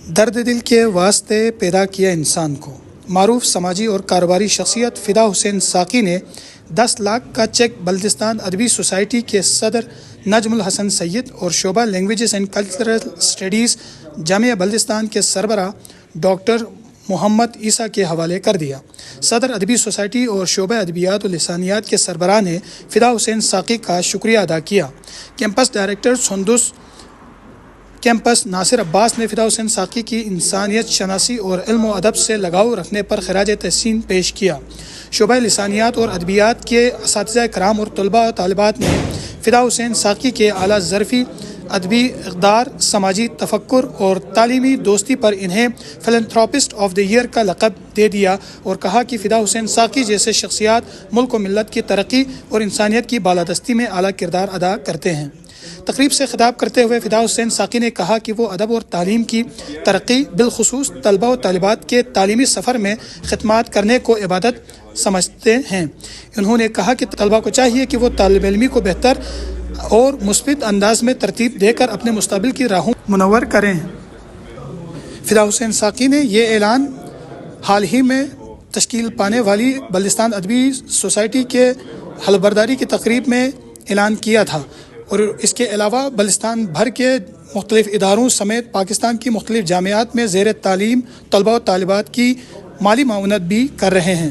درد دل کے واسطے پیدا کیا انسان کو، معروف سماجی اور کاروباری شخصیت فدا حسین ساقی نے 10 لاکھ کا چیک بلتستان ادبی سوسائٹی کے صدر نجم الحسن سید اور شعبہ لینگویجز اینڈ کلچرل اسٹڈیز جامعہ بلتستان کے سربراہ ڈاکٹر محمد عیسیٰ کے حوالے کر دیا۔ صدر ادبی سوسائٹی اور شعبہ ادبیات و لسانیات کے سربراہ نے فدا حسین ساقی کا شکریہ ادا کیا۔ کیمپس ڈائریکٹر سندس کیمپس ناصر عباس نے فدا حسین ساقی کی انسانیت شناسی اور علم و ادب سے لگاؤ رکھنے پر خراج تحسین پیش کیا۔ شعبہ لسانیات اور ادبیات کے اساتذہ کرام اور طلباء و طالبات نے فدا حسین ساقی کے اعلیٰ ظرفی ادبی اقدار، سماجی تفکر اور تعلیمی دوستی پر انہیں فلنتھراپسٹ آف دی ایئر کا لقب دے دیا اور کہا کہ فدا حسین ساقی جیسے شخصیات ملک و ملت کی ترقی اور انسانیت کی بالادستی میں اعلیٰ کردار ادا کرتے ہیں۔ تقریب سے خطاب کرتے ہوئے فدا حسین ساقی نے کہا کہ وہ ادب اور تعلیم کی ترقی، بالخصوص طلباء و طالبات کے تعلیمی سفر میں خدمات کرنے کو عبادت سمجھتے ہیں۔ انہوں نے کہا کہ طلباء کو چاہیے کہ وہ طالب علمی کو بہتر اور مثبت انداز میں ترتیب دے کر اپنے مستقبل کی راہوں منور کریں۔ فدا حسین ساقی نے یہ اعلان حال ہی میں تشکیل پانے والی بلتستان ادبی سوسائٹی کے حلبرداری کی تقریب میں اعلان کیا تھا اور اس کے علاوہ بلتستان بھر کے مختلف اداروں سمیت پاکستان کی مختلف جامعات میں زیر تعلیم طلباء و طالبات کی مالی معاونت بھی کر رہے ہیں۔